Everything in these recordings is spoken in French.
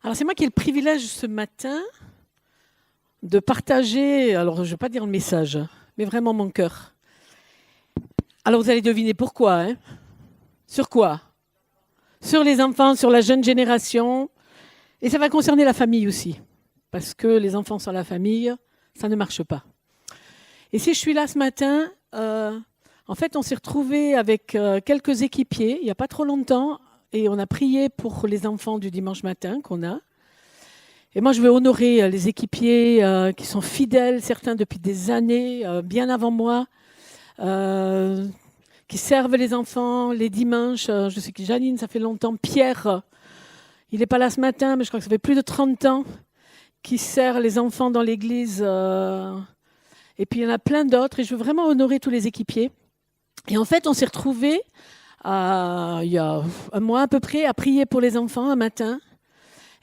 Alors c'est moi qui ai le privilège ce matin de partager, alors je ne vais pas dire le message, mais vraiment mon cœur. Alors vous allez deviner pourquoi. Hein? Sur quoi? Sur les enfants, sur la jeune génération. Et ça va concerner la famille aussi. Parce que les enfants sans la famille, ça ne marche pas. Et si je suis là ce matin, en fait on s'est retrouvés avec quelques équipiers, il n'y a pas trop longtemps, et on a prié pour les enfants du dimanche matin qu'on a. Et moi, je veux honorer les équipiers qui sont fidèles, certains depuis des années, bien avant moi, qui servent les enfants les dimanches. Je sais que Janine, ça fait longtemps. Pierre, il n'est pas là ce matin, mais je crois que ça fait plus de 30 ans qu'il sert les enfants dans l'église. Et puis, il y en a plein d'autres. Et je veux vraiment honorer tous les équipiers. Et en fait, on s'est retrouvés il y a un mois à peu près à prier pour les enfants un matin.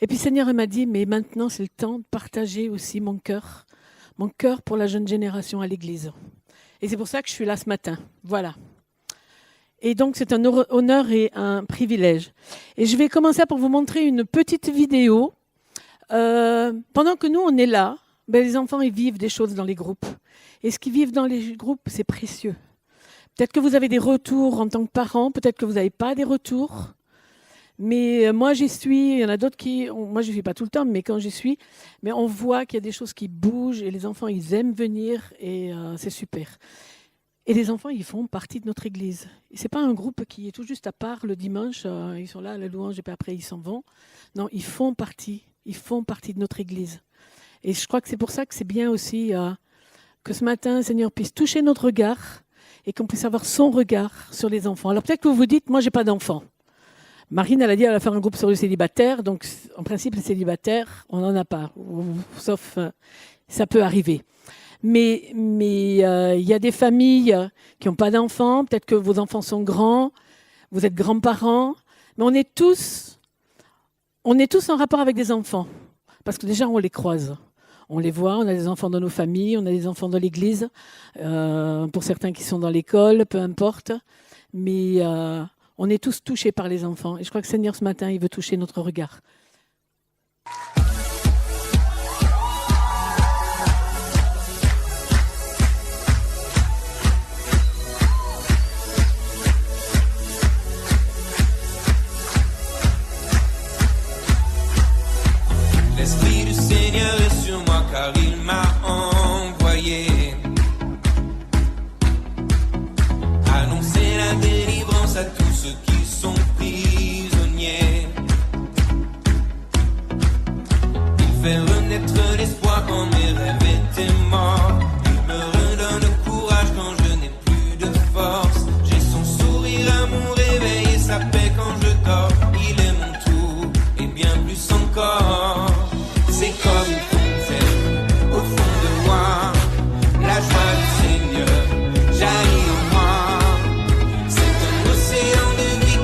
Et puis le Seigneur m'a dit, mais maintenant c'est le temps de partager aussi mon cœur pour la jeune génération à l'église. Et c'est pour ça que je suis là ce matin. Voilà. Et donc c'est un honneur et un privilège. Et je vais commencer pour vous montrer une petite vidéo. Pendant que nous on est là, les enfants ils vivent des choses dans les groupes. Et ce qu'ils vivent dans les groupes, c'est précieux. Peut-être que vous avez des retours en tant que parents, peut-être que vous n'avez pas des retours. Mais moi, j'y suis. Il y en a d'autres qui... Moi, je n'y suis pas tout le temps, mais quand j'y suis, mais on voit qu'il y a des choses qui bougent et les enfants, ils aiment venir et c'est super. Et les enfants, ils font partie de notre église. Ce n'est pas un groupe qui est tout juste à part le dimanche. Ils sont là à la louange et puis après, ils s'en vont. Non, ils font partie de notre église. Et je crois que c'est pour ça que c'est bien aussi que ce matin, le Seigneur puisse toucher notre regard et qu'on puisse avoir son regard sur les enfants. Alors peut-être que vous vous dites, moi, je n'ai pas d'enfants. Marine, elle a dit qu'elle va faire un groupe sur le célibataire. Donc, en principe, les célibataires, on n'en a pas. Sauf, ça peut arriver. Mais il y a des familles qui n'ont pas d'enfants. Peut-être que vos enfants sont grands. Vous êtes grands-parents. Mais on est tous en rapport avec des enfants. Parce que déjà, on les croise. On les voit. On a des enfants dans nos familles. On a des enfants dans l'église. Pour certains qui sont dans l'école, peu importe. Mais... on est tous touchés par les enfants. Et je crois que le Seigneur, ce matin, il veut toucher notre regard. L'Esprit du Seigneur est sur moi car il m'a envoyé annoncer la délivrance à tous ceux qui sont prisonniers. Il fait renaître l'espoir quand mes rêves étaient morts. Il me redonne le courage quand je n'ai plus de force. J'ai son sourire à mon réveil et sa paix quand je dors. Il est mon tout et bien plus encore. C'est comme une fontaine au fond de moi. La joie du Seigneur jaillit en moi. C'est un océan de vie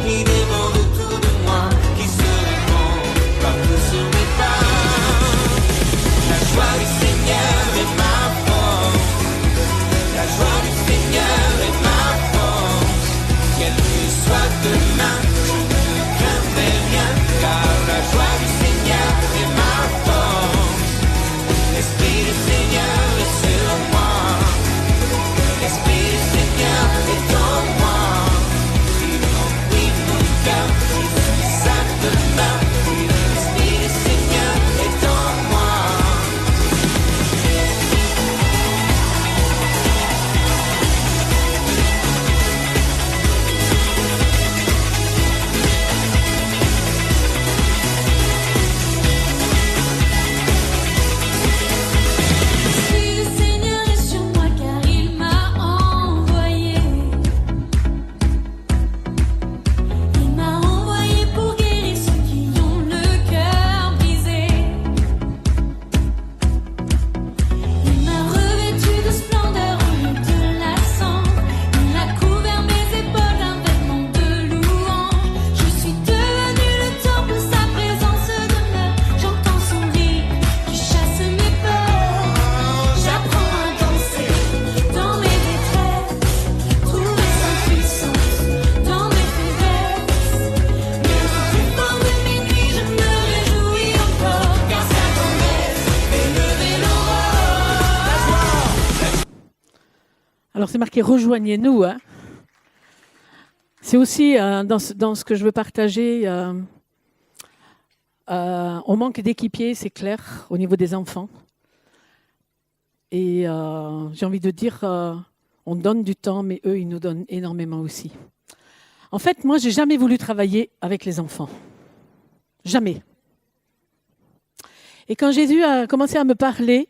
c'est marqué « Rejoignez-nous ». Hein. C'est aussi dans ce que je veux partager, on manque d'équipiers, c'est clair, au niveau des enfants. Et j'ai envie de dire, on donne du temps, mais eux, ils nous donnent énormément aussi. En fait, moi, j'ai jamais voulu travailler avec les enfants. Jamais. Et quand Jésus a commencé à me parler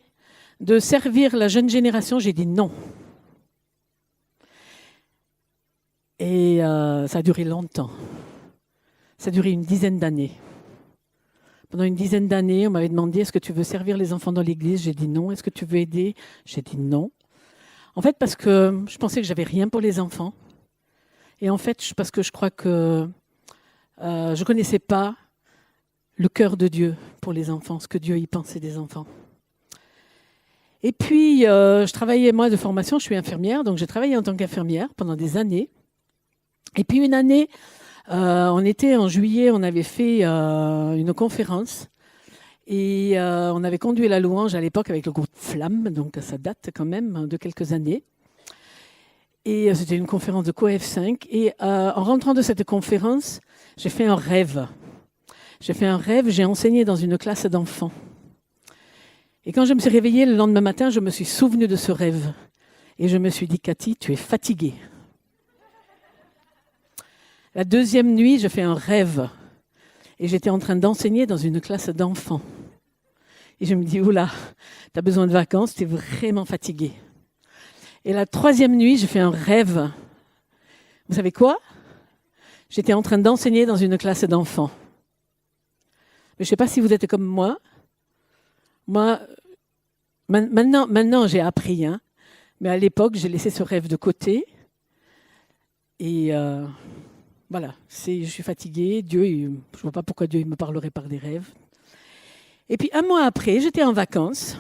de servir la jeune génération, j'ai dit non. Et ça a duré longtemps. Ça a duré une dizaine d'années. Pendant une dizaine d'années, on m'avait demandé « Est-ce que tu veux servir les enfants dans l'église ?» J'ai dit non. « Est-ce que tu veux aider ?» J'ai dit non. En fait, parce que je pensais que j'avais rien pour les enfants. Et en fait, parce que je crois que je ne connaissais pas le cœur de Dieu pour les enfants, ce que Dieu y pensait des enfants. Et puis, je travaillais, moi, de formation, je suis infirmière, donc j'ai travaillé en tant qu'infirmière pendant des années. Et puis une année, on était en juillet, on avait fait une conférence et on avait conduit la louange à l'époque avec le groupe Flamme, donc ça date quand même de quelques années. Et c'était une conférence de COEF5. Et en rentrant de cette conférence, j'ai fait un rêve. J'ai enseigné dans une classe d'enfants. Et quand je me suis réveillée le lendemain matin, je me suis souvenue de ce rêve. Et je me suis dit, Cathy, tu es fatiguée. La deuxième nuit, je fais un rêve. Et j'étais en train d'enseigner dans une classe d'enfants. Et je me dis, oula, tu as besoin de vacances, tu es vraiment fatiguée. Et la troisième nuit, je fais un rêve. Vous savez quoi? J'étais en train d'enseigner dans une classe d'enfants. Mais je ne sais pas si vous êtes comme moi. Moi, maintenant j'ai appris. Hein. Mais à l'époque, j'ai laissé ce rêve de côté. Et voilà, je suis fatiguée. Je ne vois pas pourquoi Dieu me parlerait par des rêves. Et puis un mois après, j'étais en vacances.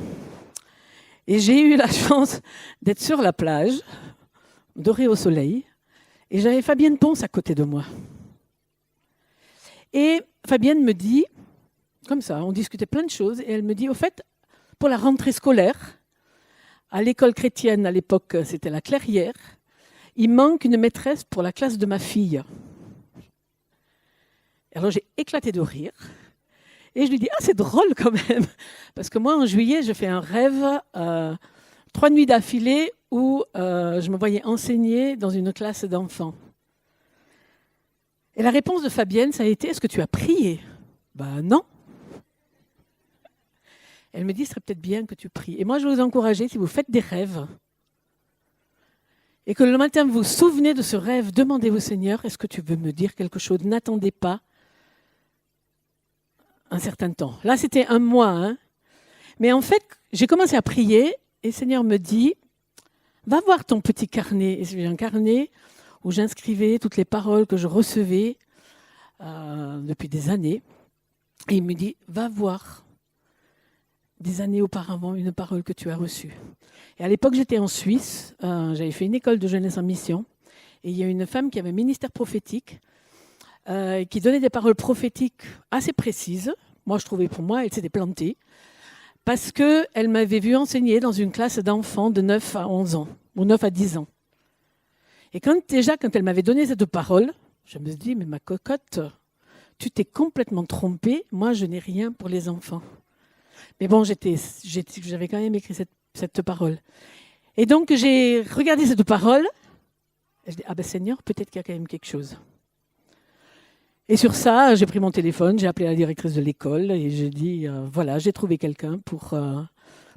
Et j'ai eu la chance d'être sur la plage, dorée au soleil. Et j'avais Fabienne Ponce à côté de moi. Et Fabienne me dit, comme ça, on discutait plein de choses. Et elle me dit, au fait, pour la rentrée scolaire, à l'école chrétienne, à l'époque, c'était la Clairière, il manque une maîtresse pour la classe de ma fille. Alors j'ai éclaté de rire. Et je lui dis, ah, c'est drôle quand même. Parce que moi, en juillet, je fais un rêve, 3 nuits d'affilée, où je me voyais enseigner dans une classe d'enfants. Et la réponse de Fabienne, ça a été, est-ce que tu as prié? Ben non. Elle me dit, ce serait peut-être bien que tu pries. Et moi, je vais vous encourager, si vous faites des rêves, et que le matin, vous vous souvenez de ce rêve, demandez au Seigneur, est-ce que tu veux me dire quelque chose? N'attendez pas un certain temps. Là, c'était un mois. Hein. Mais en fait, j'ai commencé à prier, et le Seigneur me dit, va voir ton petit carnet. Et j'ai un carnet où j'inscrivais toutes les paroles que je recevais depuis des années. Et il me dit, va voir des années auparavant une parole que tu as reçue. Et à l'époque, j'étais en Suisse, j'avais fait une école de jeunesse en mission, et il y a une femme qui avait un ministère prophétique, qui donnait des paroles prophétiques assez précises. Moi, je trouvais pour moi, elle s'était plantée, parce qu'elle m'avait vu enseigner dans une classe d'enfants de 9 à 11 ans, ou 9 à 10 ans. Et quand elle m'avait donné cette parole, je me suis dit, mais ma cocotte, tu t'es complètement trompée, moi, je n'ai rien pour les enfants. Mais bon, j'avais quand même écrit cette parole. Et donc, j'ai regardé cette parole, et je dis, ah ben Seigneur, peut-être qu'il y a quand même quelque chose. Et sur ça, j'ai pris mon téléphone, j'ai appelé la directrice de l'école, et j'ai dit, voilà, j'ai trouvé quelqu'un pour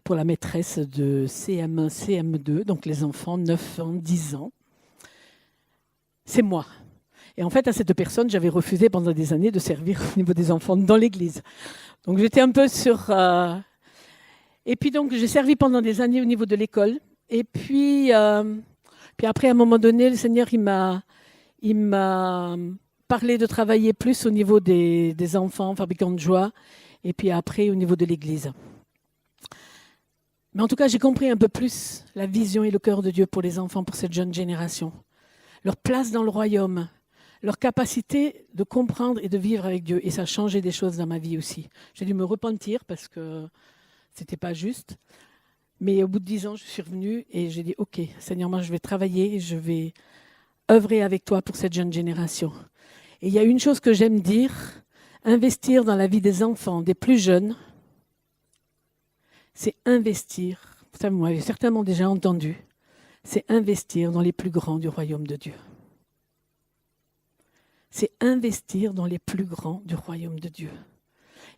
la maîtresse de CM1, CM2, donc les enfants 9 ans, 10 ans. C'est moi. Et en fait, à cette personne, j'avais refusé pendant des années de servir au niveau des enfants dans l'église. Donc j'étais un peu sur... Et puis donc j'ai servi pendant des années au niveau de l'école. Et puis après, à un moment donné, le Seigneur, il m'a parlé de travailler plus au niveau des enfants, fabricants de joie, et puis après au niveau de l'église. Mais en tout cas, j'ai compris un peu plus la vision et le cœur de Dieu pour les enfants, pour cette jeune génération. Leur place dans le royaume, leur capacité de comprendre et de vivre avec Dieu. Et ça a changé des choses dans ma vie aussi. J'ai dû me repentir parce que ce n'était pas juste. Mais au bout de 10 ans, je suis revenue et j'ai dit, OK, Seigneur, moi je vais travailler et je vais œuvrer avec toi pour cette jeune génération. Et il y a une chose que j'aime dire, investir dans la vie des enfants, des plus jeunes, c'est investir, ça vous m'avez certainement déjà entendu, c'est investir dans les plus grands du royaume de Dieu. C'est investir dans les plus grands du royaume de Dieu.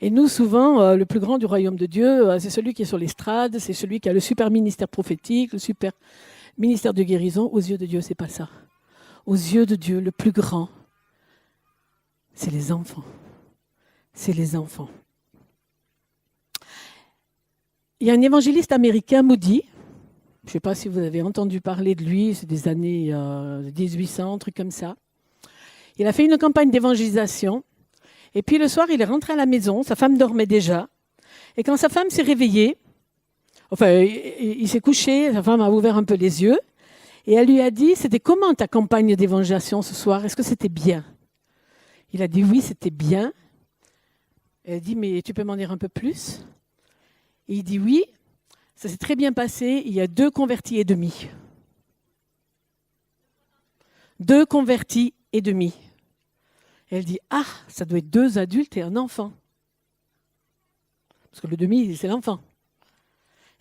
Et nous, souvent, le plus grand du royaume de Dieu, c'est celui qui est sur l'estrade, c'est celui qui a le super ministère prophétique, le super ministère de guérison. Aux yeux de Dieu, c'est pas ça. Aux yeux de Dieu, le plus grand, c'est les enfants. C'est les enfants. Il y a un évangéliste américain, Moody. Je ne sais pas si vous avez entendu parler de lui, c'est des années 1800, un truc comme ça. Il a fait une campagne d'évangélisation. Et puis le soir, il est rentré à la maison, sa femme dormait déjà. Et quand sa femme s'est réveillée, il s'est couché, sa femme a ouvert un peu les yeux, et elle lui a dit, c'était comment ta campagne d'évangélisation ce soir? Est-ce que c'était bien? Il a dit, oui, c'était bien. Elle a dit, mais tu peux m'en dire un peu plus? Et il dit, oui, ça s'est très bien passé, il y a 2 convertis et demi. 2 convertis et demi. Elle dit, ah, ça doit être 2 adultes et un enfant. Parce que le demi, c'est l'enfant.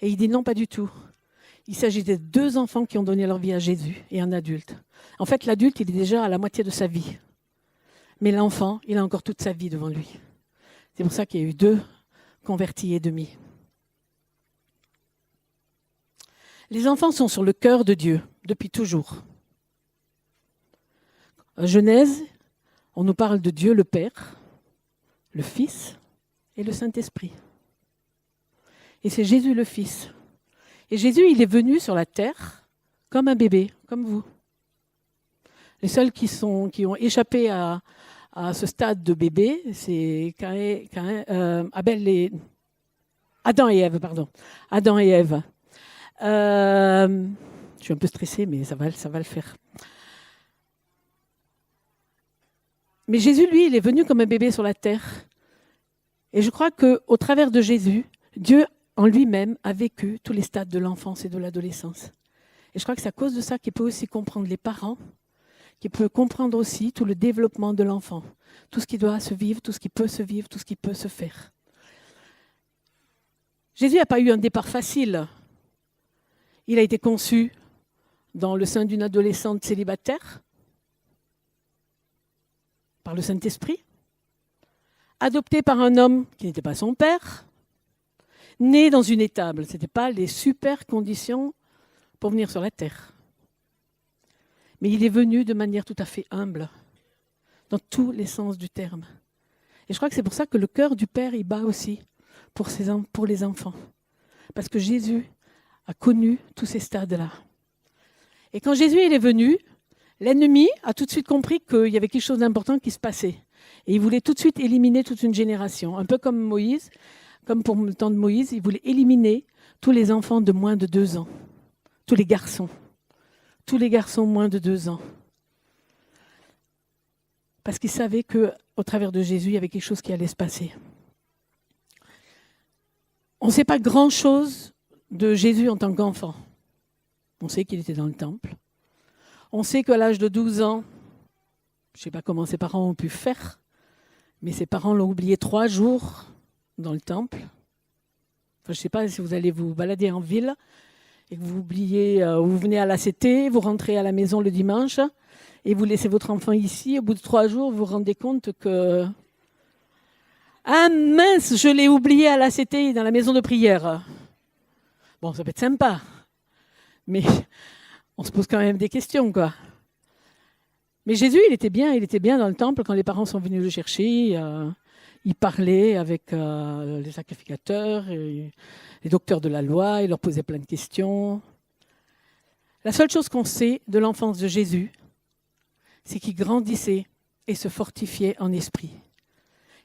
Et il dit, non, pas du tout. Il s'agit de 2 enfants qui ont donné leur vie à Jésus et un adulte. En fait, l'adulte, il est déjà à la moitié de sa vie. Mais l'enfant, il a encore toute sa vie devant lui. C'est pour ça qu'il y a eu 2 convertis et demi. Les enfants sont sur le cœur de Dieu depuis toujours. Genèse, on nous parle de Dieu le Père, le Fils et le Saint-Esprit. Et c'est Jésus le Fils. Et Jésus, il est venu sur la terre comme un bébé, comme vous. Les seuls qui ont échappé à ce stade de bébé, c'est Adam et Ève, pardon. Adam et Ève. Je suis un peu stressée, mais ça va le faire. Mais Jésus, lui, il est venu comme un bébé sur la terre. Et je crois qu'au travers de Jésus, Dieu en lui-même a vécu tous les stades de l'enfance et de l'adolescence. Et je crois que c'est à cause de ça qu'il peut aussi comprendre les parents, qu'il peut comprendre aussi tout le développement de l'enfant, tout ce qui doit se vivre, tout ce qui peut se vivre, tout ce qui peut se faire. Jésus n'a pas eu un départ facile. Il a été conçu dans le sein d'une adolescente célibataire, par le Saint-Esprit, adopté par un homme qui n'était pas son père, né dans une étable. Ce n'étaient pas les super conditions pour venir sur la terre. Mais il est venu de manière tout à fait humble, dans tous les sens du terme. Et je crois que c'est pour ça que le cœur du Père, il bat aussi pour les enfants. Parce que Jésus a connu tous ces stades-là. Et quand Jésus il est venu, l'ennemi a tout de suite compris qu'il y avait quelque chose d'important qui se passait. Et il voulait tout de suite éliminer toute une génération. Un peu comme Moïse, comme pour le temps de Moïse, il voulait éliminer tous les enfants de moins de 2 ans. Tous les garçons. Tous les garçons moins de 2 ans. Parce qu'il savait qu'au travers de Jésus, il y avait quelque chose qui allait se passer. On ne sait pas grand-chose de Jésus en tant qu'enfant. On sait qu'il était dans le temple. On sait qu'à l'âge de 12 ans, je ne sais pas comment ses parents ont pu faire, mais ses parents l'ont oublié 3 jours dans le temple. Enfin, je ne sais pas si vous allez vous balader en ville et que vous oubliez, vous venez à l'ACT, vous rentrez à la maison le dimanche et vous laissez votre enfant ici. Au bout de 3 jours, vous vous rendez compte que... Ah mince, je l'ai oublié à l'ACT dans la maison de prière. Bon, ça peut être sympa, mais on se pose quand même des questions, quoi. Mais Jésus, il était bien dans le temple quand les parents sont venus le chercher. Il parlait avec les sacrificateurs, et les docteurs de la loi, il leur posait plein de questions. La seule chose qu'on sait de l'enfance de Jésus, c'est qu'il grandissait et se fortifiait en esprit,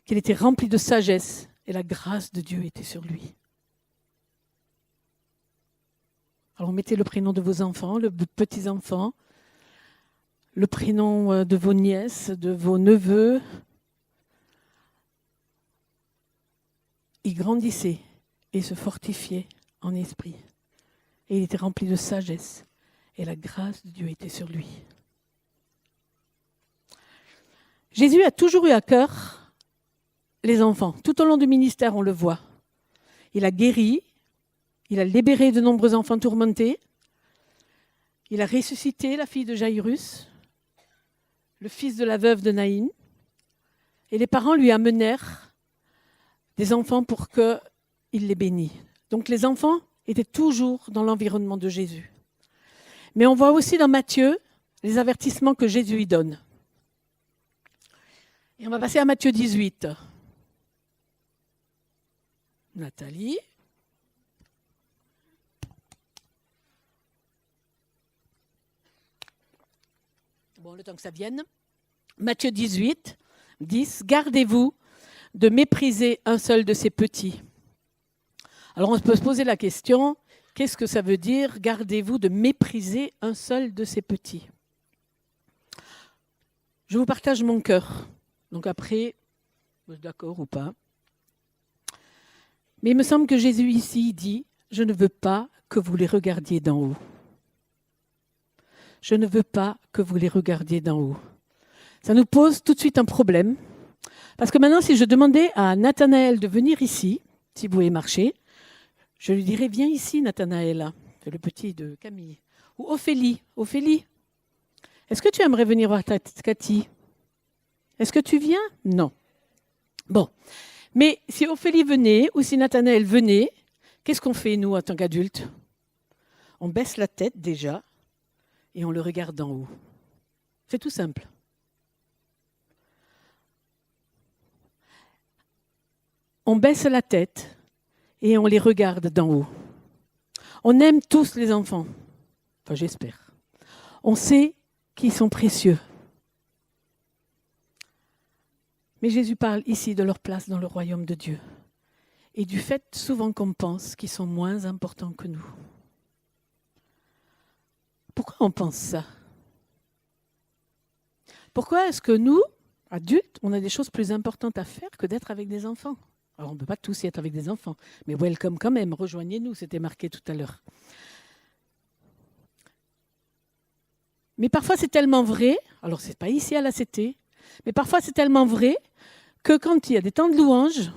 qu'il était rempli de sagesse et la grâce de Dieu était sur lui. Alors mettez le prénom de vos enfants, de petits-enfants, le prénom de vos nièces, de vos neveux. Ils grandissaient et se fortifiaient en esprit. et il était rempli de sagesse. Et la grâce de Dieu était sur lui. Jésus a toujours eu à cœur les enfants. Tout au long du ministère, on le voit. Il a guéri, il a libéré de nombreux enfants tourmentés, il a ressuscité la fille de Jaïrus, le fils de la veuve de Naïn, et les parents lui amenèrent des enfants pour qu'il les bénisse. Donc les enfants étaient toujours dans l'environnement de Jésus. Mais on voit aussi dans Matthieu les avertissements que Jésus y donne. Et on va passer à Matthieu 18. Nathalie. Bon, le temps que ça vienne. Matthieu 18, 10. Gardez-vous de mépriser un seul de ces petits. Alors on peut se poser la question, qu'est-ce que ça veut dire, gardez-vous de mépriser un seul de ces petits? Je vous partage mon cœur. Donc après, vous êtes d'accord ou pas? Mais il me semble que Jésus ici dit, je ne veux pas que vous les regardiez d'en haut. Je ne veux pas que vous les regardiez d'en haut. Ça nous pose tout de suite un problème. Parce que maintenant, si je demandais à Nathanaël de venir ici, si vous voulez marcher, je lui dirais, viens ici, Nathanaël, c'est le petit de Camille. Ou Ophélie, Ophélie, est-ce que tu aimerais venir voir Cathy? Est-ce que tu viens? Non. Bon. Mais si Ophélie venait, ou si Nathanaël venait, qu'est-ce qu'on fait, nous, en tant qu'adultes? On baisse la tête déjà, et on le regarde d'en haut. C'est tout simple. On baisse la tête et on les regarde d'en haut. On aime tous les enfants. Enfin, j'espère. On sait qu'ils sont précieux. Mais Jésus parle ici de leur place dans le royaume de Dieu et du fait souvent qu'on pense qu'ils sont moins importants que nous. Pourquoi on pense ça? Pourquoi est-ce que nous, adultes, on a des choses plus importantes à faire que d'être avec des enfants? Alors, on ne peut pas tous y être avec des enfants, mais welcome quand même, rejoignez-nous, c'était marqué tout à l'heure. Mais parfois, c'est tellement vrai, alors ce n'est pas ici à la CT, mais parfois, c'est tellement vrai que quand il y a des temps de louange,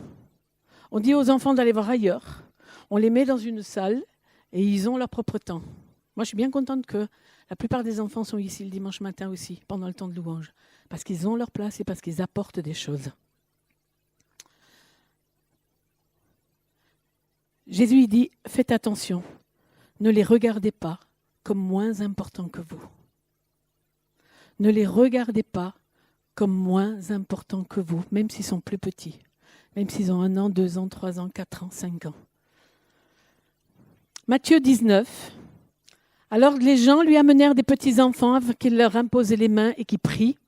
on dit aux enfants d'aller voir ailleurs, on les met dans une salle et ils ont leur propre temps. Moi, je suis bien contente que la plupart des enfants sont ici le dimanche matin aussi, pendant le temps de louange, parce qu'ils ont leur place et parce qu'ils apportent des choses. Jésus il dit, faites attention, ne les regardez pas comme moins importants que vous. Ne les regardez pas comme moins importants que vous, même s'ils sont plus petits, même s'ils ont 1 an, 2 ans, 3 ans, 4 ans, 5 ans. Matthieu 19. Alors les gens lui amenèrent des petits enfants afin qu'il leur imposait les mains et qu'ils prient.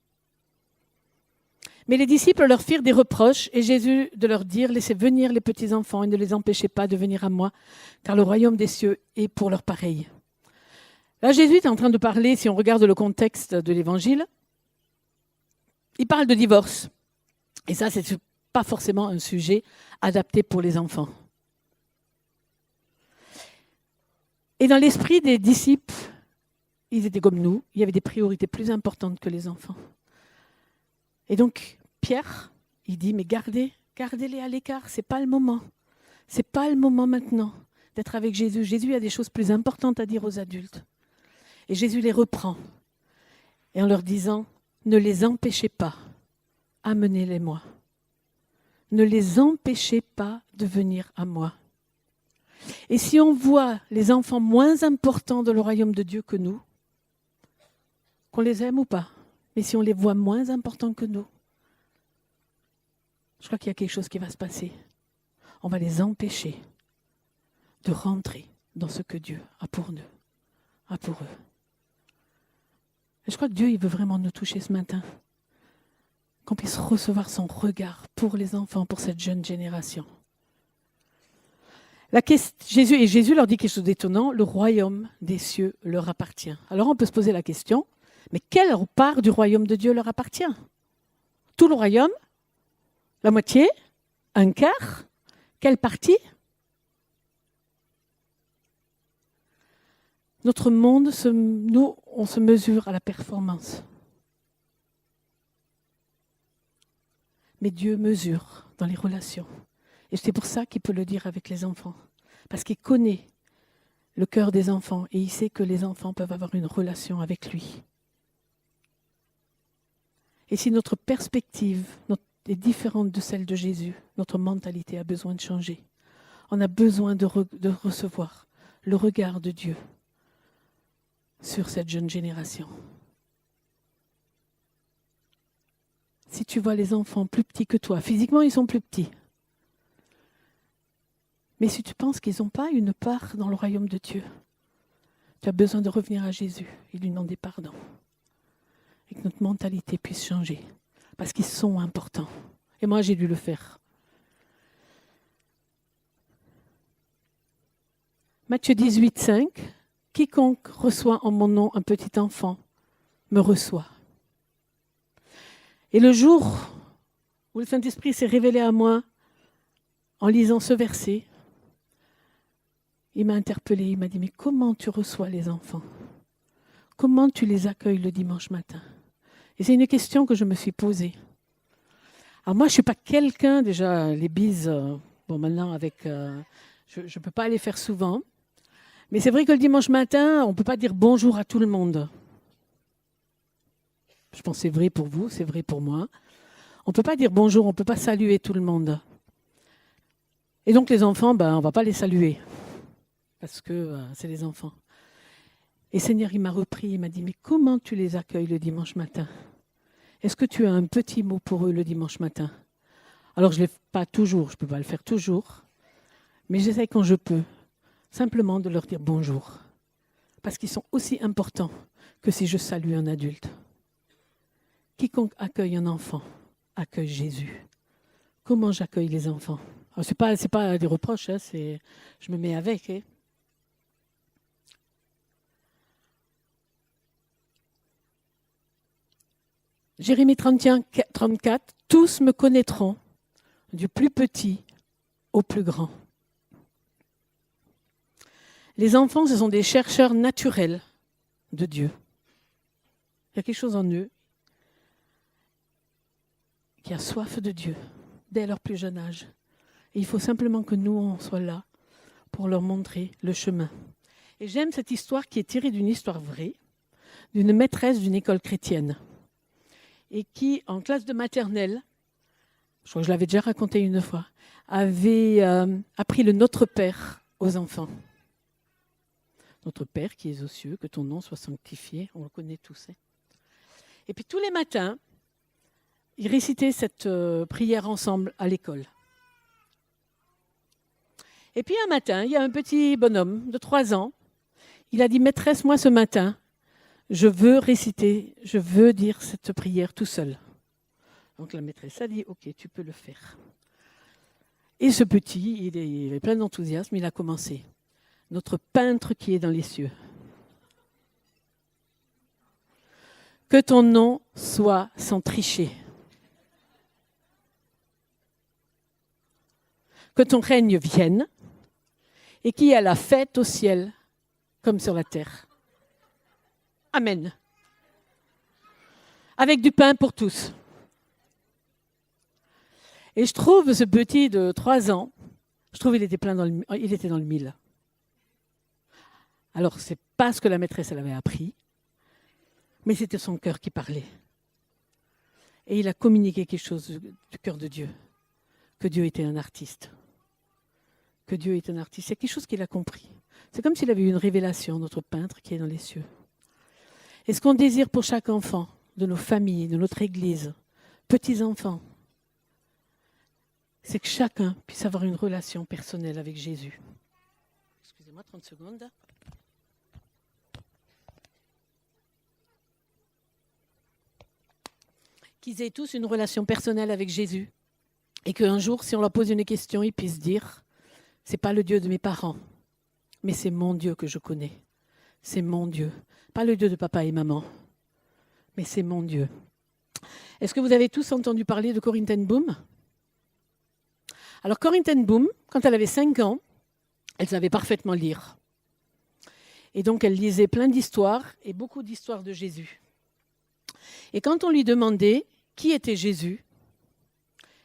Mais les disciples leur firent des reproches et Jésus de leur dire, laissez venir les petits enfants et ne les empêchez pas de venir à moi, car le royaume des cieux est pour leurs pareils. Là, Jésus est en train de parler, si on regarde le contexte de l'évangile, il parle de divorce. Et ça, ce n'est pas forcément un sujet adapté pour les enfants. Et dans l'esprit des disciples, ils étaient comme nous, il y avait des priorités plus importantes que les enfants. Et donc, Pierre, il dit, mais gardez-les à l'écart, ce n'est pas le moment. Ce n'est pas le moment maintenant d'être avec Jésus. Jésus a des choses plus importantes à dire aux adultes. Et Jésus les reprend, et en leur disant, ne les empêchez pas, amenez-les-moi. Ne les empêchez pas de venir à moi. Et si on voit les enfants moins importants dans le royaume de Dieu que nous, qu'on les aime ou pas, mais si on les voit moins importants que nous, je crois qu'il y a quelque chose qui va se passer. On va les empêcher de rentrer dans ce que Dieu a pour nous, a pour eux. Et je crois que Dieu, il veut vraiment nous toucher ce matin. Qu'on puisse recevoir son regard pour les enfants, pour cette jeune génération. Jésus leur dit quelque chose d'étonnant, le royaume des cieux leur appartient. Alors on peut se poser la question, mais quelle part du royaume de Dieu leur appartient? Tout le royaume? La moitié? Un quart? Quelle partie? Notre monde, nous, on se mesure à la performance. Mais Dieu mesure dans les relations. Et c'est pour ça qu'il peut le dire avec les enfants. Parce qu'il connaît le cœur des enfants et il sait que les enfants peuvent avoir une relation avec lui. Et si notre perspective est différente de celle de Jésus, notre mentalité a besoin de changer. On a besoin de recevoir le regard de Dieu sur cette jeune génération. Si tu vois les enfants plus petits que toi, physiquement ils sont plus petits, mais si tu penses qu'ils n'ont pas une part dans le royaume de Dieu, tu as besoin de revenir à Jésus et lui demander pardon. Et que notre mentalité puisse changer, parce qu'ils sont importants. Et moi j'ai dû le faire. Matthieu 18, 5, « Quiconque reçoit en mon nom un petit enfant me reçoit. » Et le jour où le Saint-Esprit s'est révélé à moi en lisant ce verset, il m'a interpellé, il m'a dit « Mais comment tu reçois les enfants? Comment tu les accueilles le dimanche matin ?» Et c'est une question que je me suis posée. Alors moi, je ne suis pas quelqu'un, déjà, les bises, maintenant, avec, je ne peux pas les faire souvent. Mais c'est vrai que le dimanche matin, on ne peut pas dire bonjour à tout le monde. Je pense que c'est vrai pour vous, c'est vrai pour moi. On ne peut pas dire bonjour, on ne peut pas saluer tout le monde. Et donc les enfants, on ne va pas les saluer, parce que c'est les enfants. Et Seigneur, il m'a repris, il m'a dit, mais comment tu les accueilles le dimanche matin? Est-ce que tu as un petit mot pour eux le dimanche matin? Alors je ne le fais pas toujours, je ne peux pas le faire toujours, mais j'essaie quand je peux, simplement de leur dire bonjour, parce qu'ils sont aussi importants que si je salue un adulte. Quiconque accueille un enfant, accueille Jésus. Comment j'accueille les enfants? Ce n'est pas des reproches, hein, je me mets avec. Hein. Jérémie 31, 34, « Tous me connaîtront, du plus petit au plus grand. » Les enfants, ce sont des chercheurs naturels de Dieu. Il y a quelque chose en eux qui a soif de Dieu dès leur plus jeune âge. Et il faut simplement que nous, on soit là pour leur montrer le chemin. Et j'aime cette histoire qui est tirée d'une histoire vraie, d'une maîtresse d'une école chrétienne, et qui, en classe de maternelle, je crois que je l'avais déjà raconté une fois, avait appris le Notre Père aux enfants. Notre Père qui es aux cieux, que ton nom soit sanctifié, on le connaît tous. Hein. Et puis tous les matins, ils récitaient cette prière ensemble à l'école. Et puis un matin, il y a un petit bonhomme de 3 ans, il a dit « Maîtresse, moi ce matin, je veux réciter, je veux dire cette prière tout seul. » Donc la maîtresse a dit « Ok, tu peux le faire. » Et ce petit, il est plein d'enthousiasme, il a commencé. « Notre peintre qui est dans les cieux. Que ton nom soit sans tricher. Que ton règne vienne et qu'il y ait la fête au ciel comme sur la terre. Amen. Avec du pain pour tous. » Et je trouve ce petit de 3 ans, je trouve qu'il était il était dans le mille. Alors, ce n'est pas ce que la maîtresse elle avait appris, mais c'était son cœur qui parlait. Et il a communiqué quelque chose du cœur de Dieu, que Dieu était un artiste. Que Dieu est un artiste. C'est quelque chose qu'il a compris. C'est comme s'il avait eu une révélation, notre peintre qui est dans les cieux. Et ce qu'on désire pour chaque enfant, de nos familles, de notre Église, petits-enfants, c'est que chacun puisse avoir une relation personnelle avec Jésus. Excusez-moi, 30 secondes. Qu'ils aient tous une relation personnelle avec Jésus. Et qu'un jour, si on leur pose une question, ils puissent dire « C'est pas le Dieu de mes parents, mais c'est mon Dieu que je connais. C'est mon Dieu. Pas le Dieu de papa et maman, mais c'est mon Dieu. » Est-ce que vous avez tous entendu parler de Corrie ten Boom? Alors Corrie ten Boom, quand elle avait 5 ans, elle savait parfaitement lire. Et donc, elle lisait plein d'histoires et beaucoup d'histoires de Jésus. Et quand on lui demandait qui était Jésus,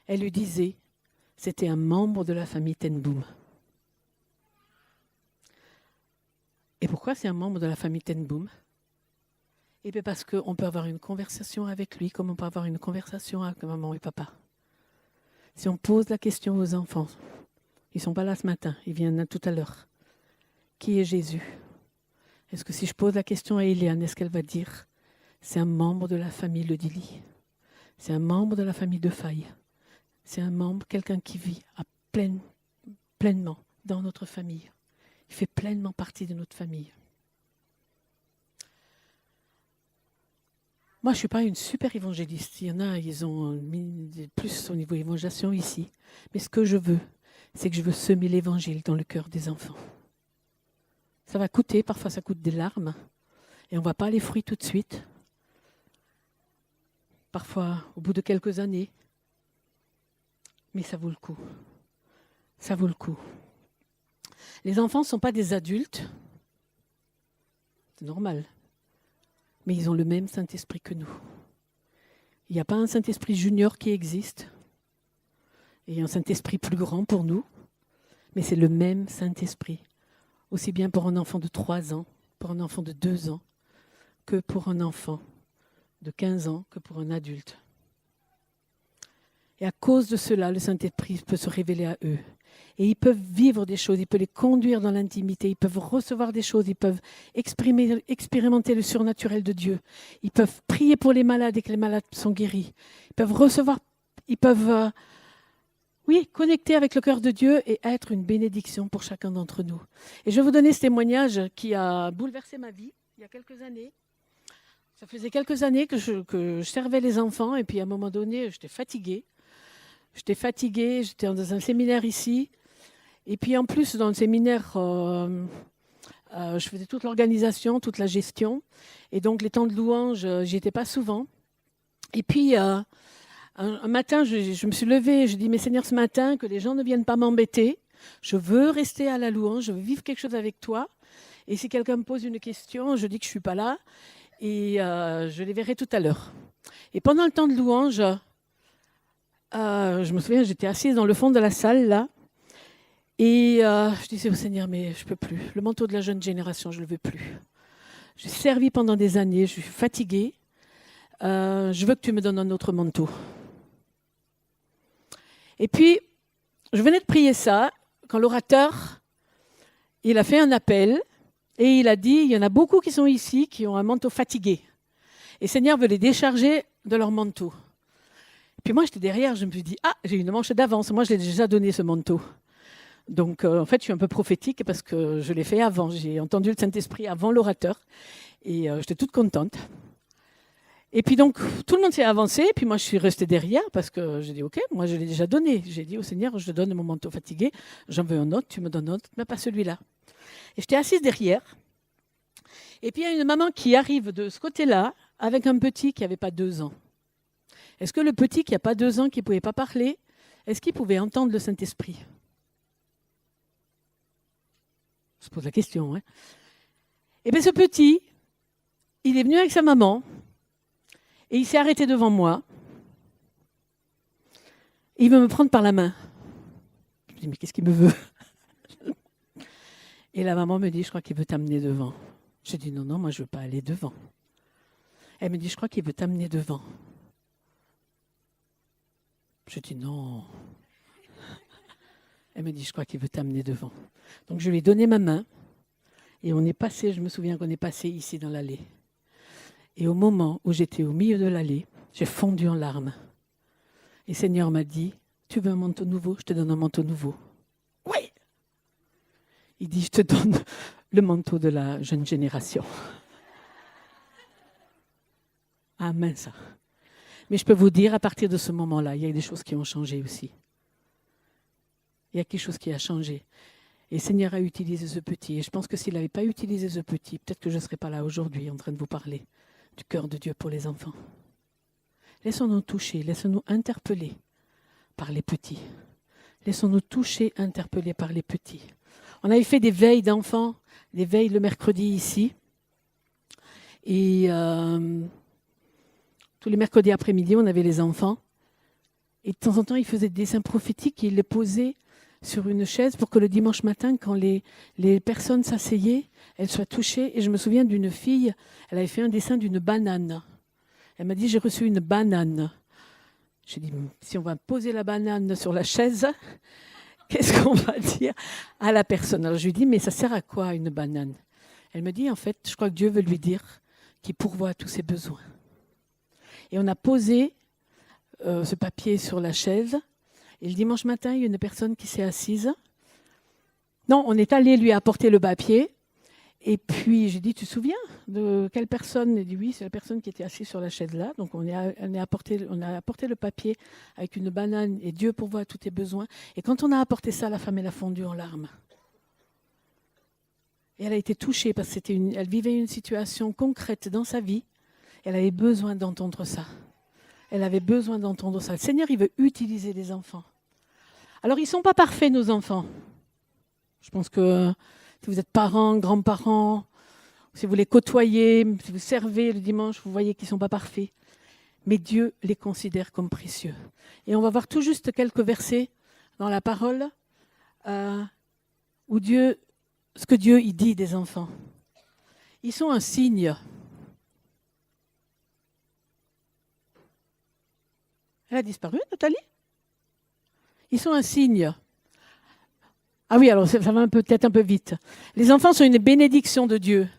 elle lui disait, c'était un membre de la famille Ten Boom. Et pourquoi c'est un membre de la famille Ten Boom ? Et bien parce qu'on peut avoir une conversation avec lui comme on peut avoir une conversation avec maman et papa. Si on pose la question aux enfants, ils ne sont pas là ce matin, ils viennent tout à l'heure. Qui est Jésus ? Est-ce que si je pose la question à Eliane, est-ce qu'elle va dire c'est un membre de la famille Le Dili ? C'est un membre de la famille De Faille. C'est un membre, quelqu'un qui vit pleinement dans notre famille. Il fait pleinement partie de notre famille. Moi, je ne suis pas une super évangéliste. Il y en a, ils ont mis plus au niveau évangélisation ici. Mais ce que je veux, c'est que je veux semer l'évangile dans le cœur des enfants. Ça va coûter, parfois ça coûte des larmes. Et on ne voit pas les fruits tout de suite. Parfois, au bout de quelques années. Mais ça vaut le coup. Ça vaut le coup. Les enfants ne sont pas des adultes. C'est normal. Mais ils ont le même Saint-Esprit que nous. Il n'y a pas un Saint-Esprit junior qui existe. Et un Saint-Esprit plus grand pour nous. Mais c'est le même Saint-Esprit. Aussi bien pour un enfant de 3 ans, pour un enfant de 2 ans, que pour un enfant de 15 ans, que pour un adulte. Et à cause de cela, le Saint-Esprit peut se révéler à eux. Et ils peuvent vivre des choses, il peut les conduire dans l'intimité, ils peuvent recevoir des choses, ils peuvent expérimenter le surnaturel de Dieu. Ils peuvent prier pour les malades et que les malades sont guéris. Ils peuvent recevoir, ils peuvent connecter avec le cœur de Dieu et être une bénédiction pour chacun d'entre nous. Et je vais vous donner ce témoignage qui a bouleversé ma vie il y a quelques années. Ça faisait quelques années que je servais les enfants et puis à un moment donné, j'étais fatiguée. J'étais dans un séminaire ici. Et puis en plus, dans le séminaire, je faisais toute l'organisation, toute la gestion. Et donc les temps de louange, j'y étais pas souvent. Et puis un matin, je me suis levée, je dis, mais Seigneur, ce matin, que les gens ne viennent pas m'embêter. Je veux rester à la louange, je veux vivre quelque chose avec toi. Et si quelqu'un me pose une question, je dis que je ne suis pas là. Et je les verrai tout à l'heure. Et pendant le temps de louange, je me souviens, j'étais assise dans le fond de la salle, là. Et je disais au Seigneur, mais je ne peux plus. Le manteau de la jeune génération, je ne le veux plus. J'ai servi pendant des années, je suis fatiguée. Je veux que tu me donnes un autre manteau. Et puis, je venais de prier ça, quand l'orateur, il a fait un appel, et il a dit, il y en a beaucoup qui sont ici, qui ont un manteau fatigué. Et le Seigneur veut les décharger de leur manteau. Et puis moi, j'étais derrière, je me suis dit, j'ai une manche d'avance, moi je l'ai déjà donné ce manteau. Donc en fait, je suis un peu prophétique parce que je l'ai fait avant. J'ai entendu le Saint-Esprit avant l'orateur, et j'étais toute contente. Et puis donc, tout le monde s'est avancé, puis moi je suis restée derrière parce que j'ai dit, ok, moi je l'ai déjà donné. J'ai dit au Seigneur, je te donne mon manteau fatigué, j'en veux un autre, tu me donnes un autre, mais pas celui-là. Et j'étais assise derrière. Et puis il y a une maman qui arrive de ce côté-là avec un petit qui n'avait pas 2 ans. Est-ce que le petit qui n'a pas 2 ans, qui ne pouvait pas parler, est-ce qu'il pouvait entendre le Saint-Esprit ? Je pose la question. Et bien ce petit, il est venu avec sa maman et il s'est arrêté devant moi. Et il veut me prendre par la main. Je me dis, mais qu'est-ce qu'il me veut ? Et la maman me dit, je crois qu'il veut t'amener devant. J'ai dit, non, moi je ne veux pas aller devant. Elle me dit, je crois qu'il veut t'amener devant. Je dis, non. Elle me dit, je crois qu'il veut t'amener devant. Donc je lui ai donné ma main et on est passé, je me souviens qu'on est passé ici dans l'allée. Et au moment où j'étais au milieu de l'allée, j'ai fondu en larmes. Et le Seigneur m'a dit, tu veux un manteau nouveau ? Je te donne un manteau nouveau. Oui ! Il dit, je te donne le manteau de la jeune génération. Amen, ça. Mais je peux vous dire, à partir de ce moment-là, il y a des choses qui ont changé aussi. Il y a quelque chose qui a changé. Et le Seigneur a utilisé ce petit. Et je pense que s'il n'avait pas utilisé ce petit, peut-être que je ne serais pas là aujourd'hui en train de vous parler du cœur de Dieu pour les enfants. Laissons-nous toucher, laissons-nous interpeller par les petits. Laissons-nous toucher, interpeller par les petits. On avait fait des veilles d'enfants, des veilles le mercredi ici. Et tous les mercredis après-midi, on avait les enfants. Et de temps en temps, ils faisaient des dessins prophétiques et ils les posaient sur une chaise pour que le dimanche matin, quand les personnes s'asseyaient, elles soient touchées. Et je me souviens d'une fille, elle avait fait un dessin d'une banane. Elle m'a dit, j'ai reçu une banane. J'ai dit, si on va poser la banane sur la chaise, qu'est-ce qu'on va dire à la personne? Alors je lui dis, mais ça sert à quoi une banane? Elle me dit, en fait, je crois que Dieu veut lui dire qu'il pourvoit à tous ses besoins. Et on a posé ce papier sur la chaise. Et le dimanche matin, il y a une personne qui s'est assise. Non, on est allé lui apporter le papier. Et puis, j'ai dit, tu te souviens de quelle personne? Elle dit, oui, c'est la personne qui était assise sur la chaise là. Donc, on a apporté le papier avec une banane et Dieu pourvoit à tous tes besoins. Et quand on a apporté ça, la femme, elle a fondu en larmes. Et elle a été touchée parce qu'elle vivait une situation concrète dans sa vie. Elle avait besoin d'entendre ça. Elle avait besoin d'entendre ça. Le Seigneur, il veut utiliser les enfants. Alors, ils ne sont pas parfaits, nos enfants. Je pense que si vous êtes parents, grands-parents, si vous les côtoyez, si vous servez le dimanche, vous voyez qu'ils ne sont pas parfaits. Mais Dieu les considère comme précieux. Et on va voir tout juste quelques versets dans la parole où ce que Dieu il dit des enfants. Ils sont un signe. Elle a disparu, Nathalie? Ils sont un signe. Ah oui, alors ça va peut-être un peu vite. Les enfants sont une bénédiction de Dieu.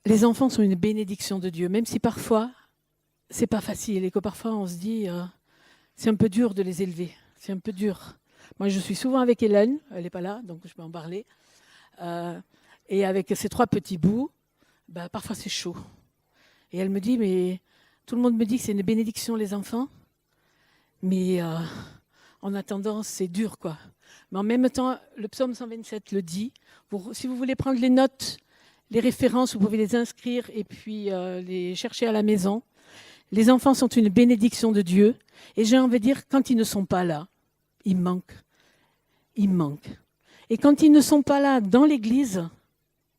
Les enfants sont une bénédiction de Dieu, même si parfois, c'est pas facile et que parfois on se dit, c'est un peu dur de les élever. C'est un peu dur. Moi, je suis souvent avec Hélène, elle n'est pas là, donc je peux en parler. Et avec ces 3 petits bouts, parfois c'est chaud. Et elle me dit, mais tout le monde me dit que c'est une bénédiction les enfants, mais en attendant, c'est dur, quoi. Mais en même temps, le psaume 127 le dit. Si vous voulez prendre les notes, les références, vous pouvez les inscrire et puis les chercher à la maison. Les enfants sont une bénédiction de Dieu. Et j'ai envie de dire, quand ils ne sont pas là, ils manquent. Ils manquent. Et quand ils ne sont pas là dans l'église,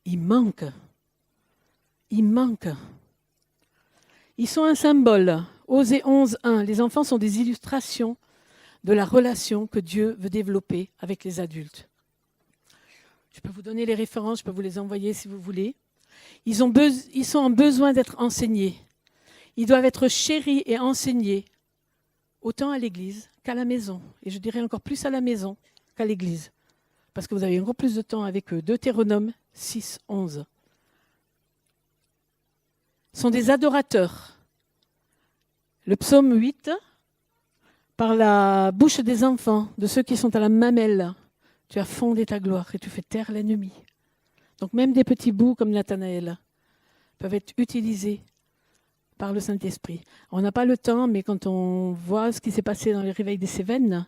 ils manquent. Ils manquent. Ils sont un symbole. Osée 11:1. Les enfants sont des illustrations de la relation que Dieu veut développer avec les adultes. Je peux vous donner les références, je peux vous les envoyer si vous voulez. Ils sont en besoin d'être enseignés. Ils doivent être chéris et enseignés, autant à l'église qu'à la maison. Et je dirais encore plus à la maison qu'à l'église, parce que vous avez encore plus de temps avec eux. Deutéronome 6:11. Ils sont des adorateurs. Le psaume 8, par la bouche des enfants, de ceux qui sont à la mamelle, tu as fondé ta gloire et tu fais taire l'ennemi. Donc même des petits bouts comme Nathanaël peuvent être utilisés par le Saint-Esprit. On n'a pas le temps, mais quand on voit ce qui s'est passé dans les réveils des Cévennes,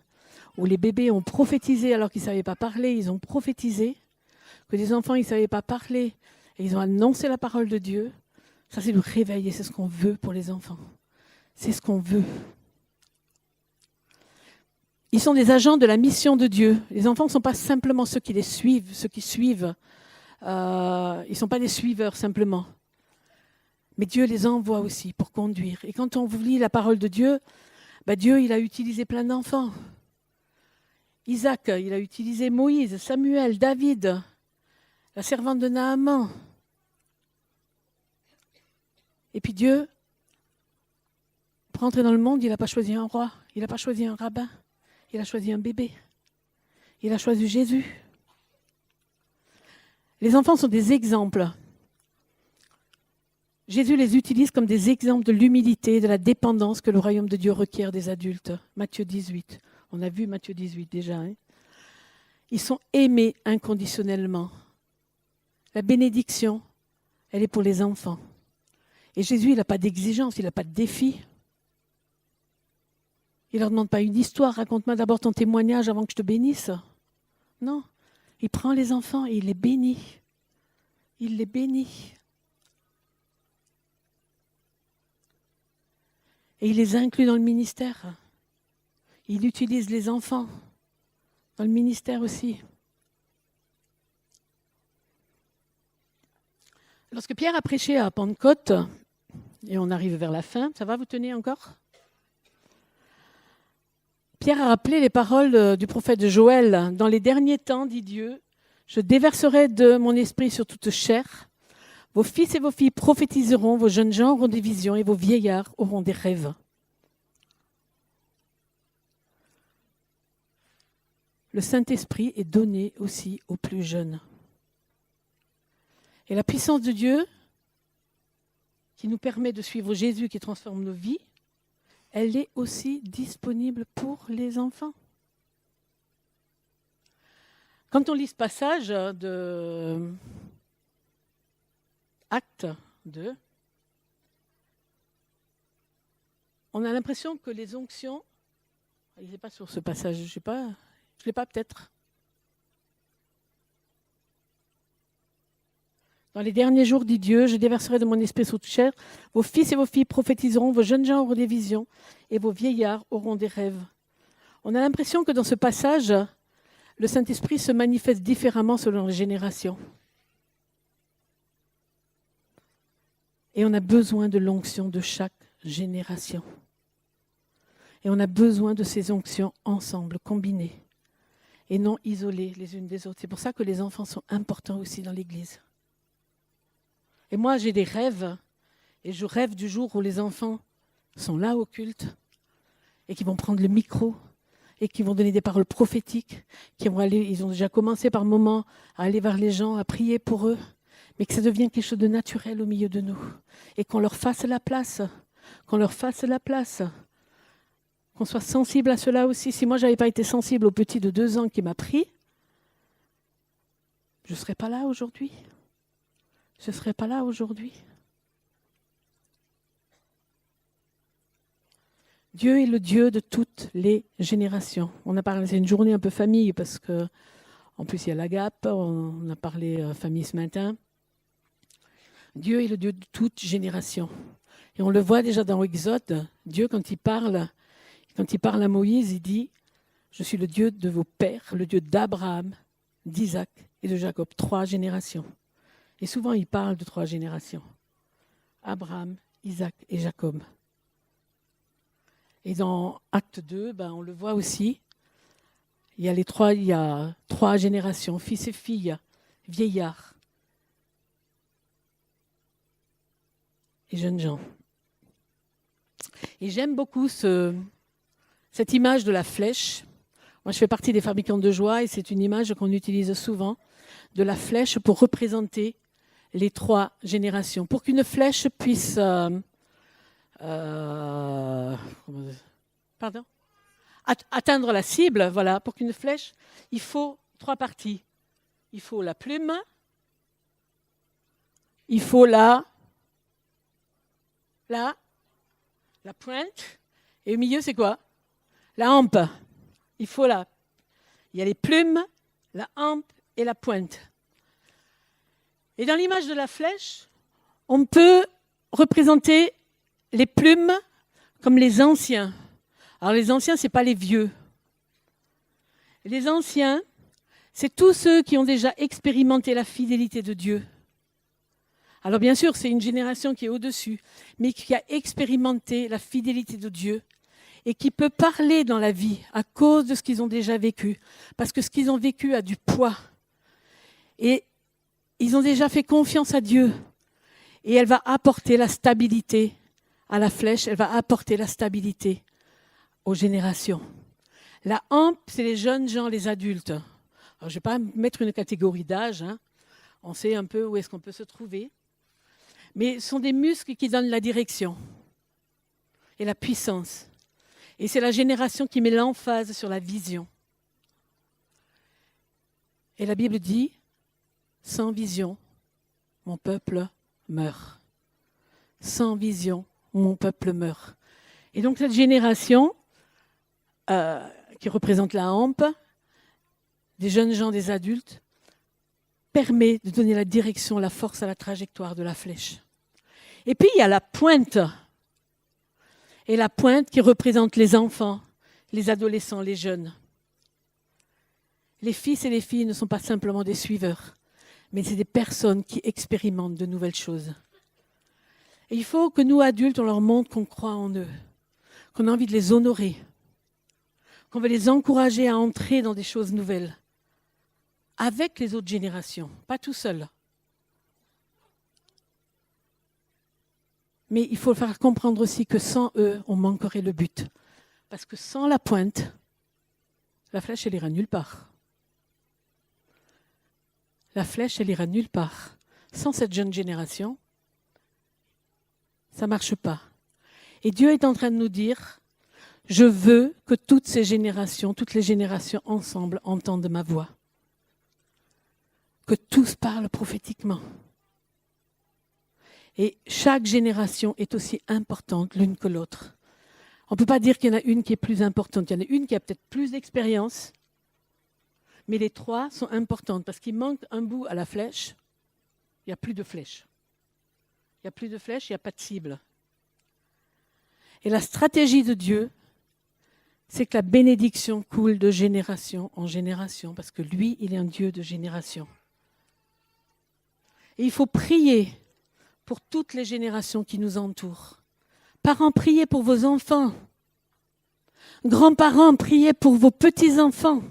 où les bébés ont prophétisé alors qu'ils ne savaient pas parler, ils ont prophétisé, que des enfants ils ne savaient pas parler, et ils ont annoncé la parole de Dieu, ça c'est le réveil et c'est ce qu'on veut pour les enfants. C'est ce qu'on veut. Ils sont des agents de la mission de Dieu. Les enfants ne sont pas simplement ceux qui les suivent, ceux qui suivent. Ils ne sont pas des suiveurs simplement. Mais Dieu les envoie aussi pour conduire. Et quand on lit la parole de Dieu, Dieu il a utilisé plein d'enfants. Isaac, il a utilisé Moïse, Samuel, David, la servante de Naaman. Et puis Dieu, pour entrer dans le monde, il n'a pas choisi un roi, il n'a pas choisi un rabbin. Il a choisi un bébé. Il a choisi Jésus. Les enfants sont des exemples. Jésus les utilise comme des exemples de l'humilité, de la dépendance que le royaume de Dieu requiert des adultes. Matthieu 18. On a vu Matthieu 18 déjà. Ils sont aimés inconditionnellement. La bénédiction, elle est pour les enfants. Et Jésus, il n'a pas d'exigence, il n'a pas de défi. Il ne leur demande pas une histoire, raconte-moi d'abord ton témoignage avant que je te bénisse. Non, il prend les enfants et il les bénit. Il les bénit. Et il les inclut dans le ministère. Il utilise les enfants dans le ministère aussi. Lorsque Pierre a prêché à Pentecôte, et on arrive vers la fin, ça va, vous tenez encore ? Pierre a rappelé les paroles du prophète Joël. « Dans les derniers temps, dit Dieu, je déverserai de mon esprit sur toute chair. Vos fils et vos filles prophétiseront, vos jeunes gens auront des visions et vos vieillards auront des rêves. » Le Saint-Esprit est donné aussi aux plus jeunes. Et la puissance de Dieu, qui nous permet de suivre Jésus, qui transforme nos vies, elle est aussi disponible pour les enfants. Quand on lit ce passage de Acte 2, on a l'impression que les onctions, il n'est pas sur ce passage, je ne l'ai pas peut-être. Dans les derniers jours, dit Dieu, je déverserai de mon esprit sur toute chair. Vos fils et vos filles prophétiseront, vos jeunes gens auront des visions et vos vieillards auront des rêves. On a l'impression que dans ce passage, le Saint-Esprit se manifeste différemment selon les générations. Et on a besoin de l'onction de chaque génération. Et on a besoin de ces onctions ensemble, combinées, et non isolées les unes des autres. C'est pour ça que les enfants sont importants aussi dans l'Église. Et moi, j'ai des rêves, et je rêve du jour où les enfants sont là au culte, et qui vont prendre le micro, et qui vont donner des paroles prophétiques, ils ont déjà commencé par moments à aller vers les gens, à prier pour eux, mais que ça devienne quelque chose de naturel au milieu de nous, et qu'on leur fasse la place, qu'on soit sensible à cela aussi. Si moi, je n'avais pas été sensible au petit de 2 ans qui m'a pris, je ne serais pas là aujourd'hui. Dieu est le Dieu de toutes les générations. On a parlé, c'est une journée un peu famille parce que, en plus il y a l'Agape, on a parlé famille ce matin. Dieu est le Dieu de toutes générations. Et on le voit déjà dans Exode. Dieu, quand il parle à Moïse, il dit « Je suis le Dieu de vos pères, le Dieu d'Abraham, d'Isaac et de Jacob. » 3 générations. Et souvent, il parle de 3 générations. Abraham, Isaac et Jacob. Et dans Acte 2, on le voit aussi. Il y a 3 générations, fils et filles, vieillards et jeunes gens. Et j'aime beaucoup cette image de la flèche. Moi, je fais partie des fabricants de joie et c'est une image qu'on utilise souvent, de la flèche pour représenter les 3 générations. Pour qu'une flèche puisse atteindre la cible, voilà, pour qu'une flèche, il faut 3 parties. Il faut la plume, il faut la pointe, et au milieu, c'est quoi ? La hampe. Il y a les plumes, la hampe et la pointe. Et dans l'image de la flèche, on peut représenter les plumes comme les anciens. Alors les anciens, ce n'est pas les vieux. Les anciens, c'est tous ceux qui ont déjà expérimenté la fidélité de Dieu. Alors bien sûr, c'est une génération qui est au-dessus, mais qui a expérimenté la fidélité de Dieu et qui peut parler dans la vie à cause de ce qu'ils ont déjà vécu. Parce que ce qu'ils ont vécu a du poids. Et ils ont déjà fait confiance à Dieu. Et elle va apporter la stabilité à la flèche, elle va apporter la stabilité aux générations. La hampe, c'est les jeunes gens, les adultes. Alors, je ne vais pas mettre une catégorie d'âge, on sait un peu où est-ce qu'on peut se trouver. Mais ce sont des muscles qui donnent la direction et la puissance. Et c'est la génération qui met l'emphase sur la vision. Et la Bible dit, sans vision, mon peuple meurt. Sans vision, mon peuple meurt. Et donc cette génération, qui représente la hampe, des jeunes gens, des adultes, permet de donner la direction, la force à la trajectoire de la flèche. Et puis il y a la pointe. Et la pointe qui représente les enfants, les adolescents, les jeunes. Les fils et les filles ne sont pas simplement des suiveurs, mais c'est des personnes qui expérimentent de nouvelles choses. Et il faut que nous, adultes, on leur montre qu'on croit en eux, qu'on a envie de les honorer, qu'on veut les encourager à entrer dans des choses nouvelles, avec les autres générations, pas tout seul. Mais il faut faire comprendre aussi que sans eux, on manquerait le but. Parce que sans la pointe, la flèche, elle ira nulle part. La flèche, elle ira nulle part. Sans cette jeune génération, ça ne marche pas. Et Dieu est en train de nous dire, je veux que toutes les générations ensemble entendent ma voix. Que tous parlent prophétiquement. Et chaque génération est aussi importante l'une que l'autre. On ne peut pas dire qu'il y en a une qui est plus importante. Il y en a une qui a peut-être plus d'expérience, mais les trois sont importantes parce qu'il manque un bout à la flèche, il n'y a plus de flèche. Il n'y a plus de flèche, il n'y a pas de cible. Et la stratégie de Dieu, c'est que la bénédiction coule de génération en génération, parce que lui, il est un Dieu de génération. Et il faut prier pour toutes les générations qui nous entourent. Parents, priez pour vos enfants. Grands-parents, priez pour vos petits-enfants.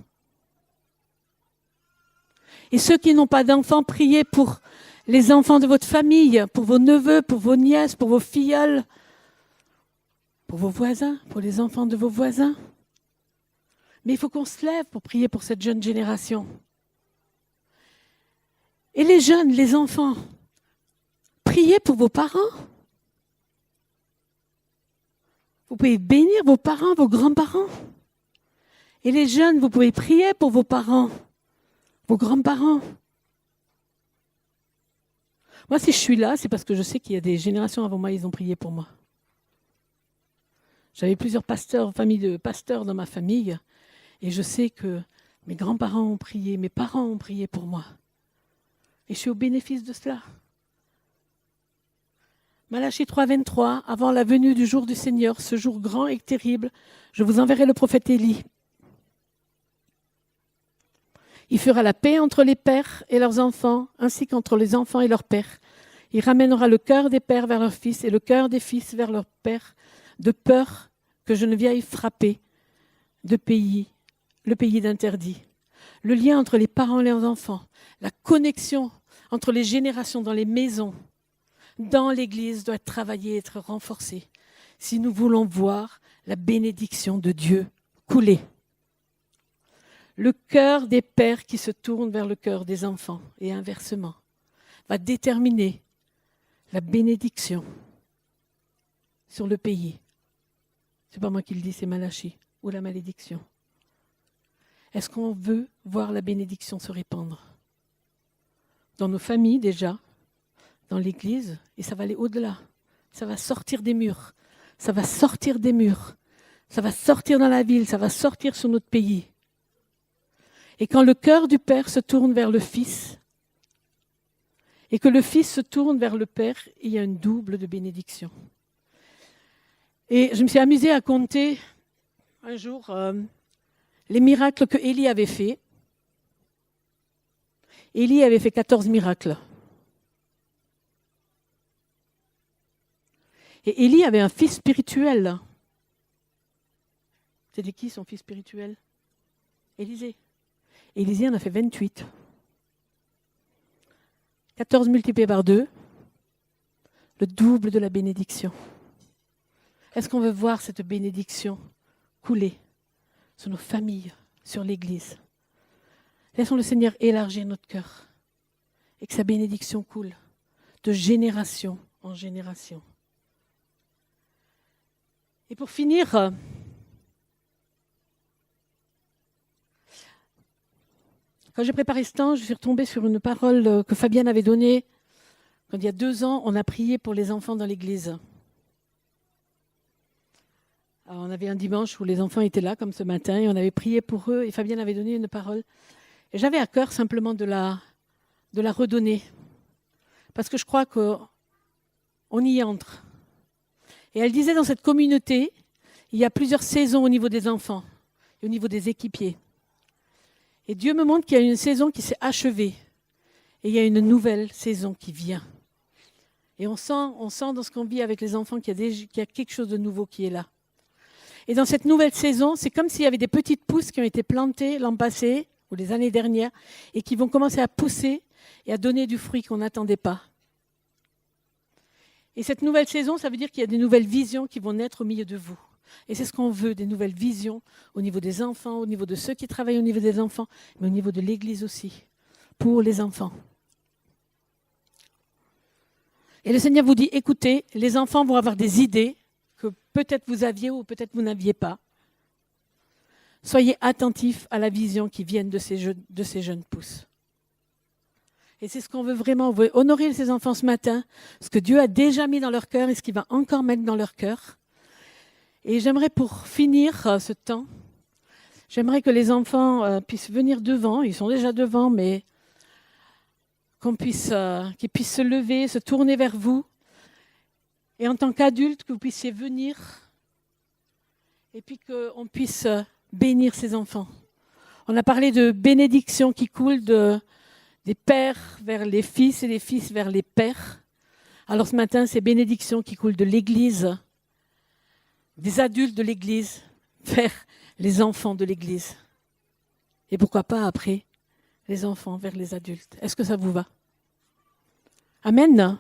Et ceux qui n'ont pas d'enfants, priez pour les enfants de votre famille, pour vos neveux, pour vos nièces, pour vos filleuls, pour vos voisins, pour les enfants de vos voisins. Mais il faut qu'on se lève pour prier pour cette jeune génération. Et les jeunes, les enfants, priez pour vos parents. Vous pouvez bénir vos parents, vos grands-parents. Et les jeunes, vous pouvez prier pour vos parents, vos grands-parents. Moi, si je suis là, c'est parce que je sais qu'il y a des générations avant moi, ils ont prié pour moi. J'avais plusieurs pasteurs, familles de pasteurs dans ma famille, et je sais que mes grands-parents ont prié, mes parents ont prié pour moi. Et je suis au bénéfice de cela. Malachie 3, 23, avant la venue du jour du Seigneur, ce jour grand et terrible, je vous enverrai le prophète Élie. Il fera la paix entre les pères et leurs enfants, ainsi qu'entre les enfants et leurs pères. Il ramènera le cœur des pères vers leurs fils et le cœur des fils vers leurs pères, de peur que je ne vienne frapper le pays d'interdit. Le lien entre les parents et leurs enfants, la connexion entre les générations dans les maisons, dans l'Église doit être travaillée, être renforcée, si nous voulons voir la bénédiction de Dieu couler. Le cœur des pères qui se tourne vers le cœur des enfants, et inversement, va déterminer la bénédiction sur le pays. Ce n'est pas moi qui le dis, c'est Malachie, ou la malédiction. Est-ce qu'on veut voir la bénédiction se répandre? Dans nos familles déjà, dans l'Église, et ça va aller au-delà. Ça va sortir des murs. Ça va sortir des murs. Ça va sortir dans la ville. Ça va sortir sur notre pays. Et quand le cœur du Père se tourne vers le Fils, et que le Fils se tourne vers le Père, il y a une double de bénédiction. Et je me suis amusée à compter un jour les miracles que Élie avait fait. Élie avait fait 14 miracles. Et Élie avait un fils spirituel. C'était qui son fils spirituel? Élisée. Élisée en a fait 28. 14 multiplié par 2, le double de la bénédiction. Est-ce qu'on veut voir cette bénédiction couler sur nos familles, sur l'Église? Laissons le Seigneur élargir notre cœur et que sa bénédiction coule de génération en génération. Et pour finir, quand j'ai préparé ce temps, je suis retombée sur une parole que Fabienne avait donnée quand il y a 2 ans, on a prié pour les enfants dans l'église. Alors, on avait un dimanche où les enfants étaient là, comme ce matin, et on avait prié pour eux, et Fabienne avait donné une parole. Et j'avais à cœur simplement de la redonner, parce que je crois qu'on y entre. Et elle disait, dans cette communauté, il y a plusieurs saisons au niveau des enfants et au niveau des équipiers. Et Dieu me montre qu'il y a une saison qui s'est achevée. Et il y a une nouvelle saison qui vient. Et on sent dans ce qu'on vit avec les enfants qu'il y a quelque chose de nouveau qui est là. Et dans cette nouvelle saison, c'est comme s'il y avait des petites pousses qui ont été plantées l'an passé ou les années dernières et qui vont commencer à pousser et à donner du fruit qu'on n'attendait pas. Et cette nouvelle saison, ça veut dire qu'il y a des nouvelles visions qui vont naître au milieu de vous. Et c'est ce qu'on veut, des nouvelles visions au niveau des enfants, au niveau de ceux qui travaillent au niveau des enfants, mais au niveau de l'Église aussi, pour les enfants. Et le Seigneur vous dit, écoutez, les enfants vont avoir des idées que peut-être vous aviez ou peut-être vous n'aviez pas. Soyez attentifs à la vision qui vient de ces jeunes pousses. Et c'est ce qu'on veut vraiment. On veut honorer ces enfants ce matin, ce que Dieu a déjà mis dans leur cœur et ce qu'il va encore mettre dans leur cœur. Et j'aimerais pour finir ce temps, j'aimerais que les enfants puissent venir devant. Ils sont déjà devant, mais qu'ils puissent se lever, se tourner vers vous. Et en tant qu'adultes, que vous puissiez venir et puis qu'on puisse bénir ces enfants. On a parlé de bénédiction qui coule des pères vers les fils et des fils vers les pères. Alors ce matin, c'est bénédiction qui coule de l'Église, des adultes de l'Église, vers les enfants de l'Église. Et pourquoi pas après, les enfants vers les adultes. Est-ce que ça vous va? Amen.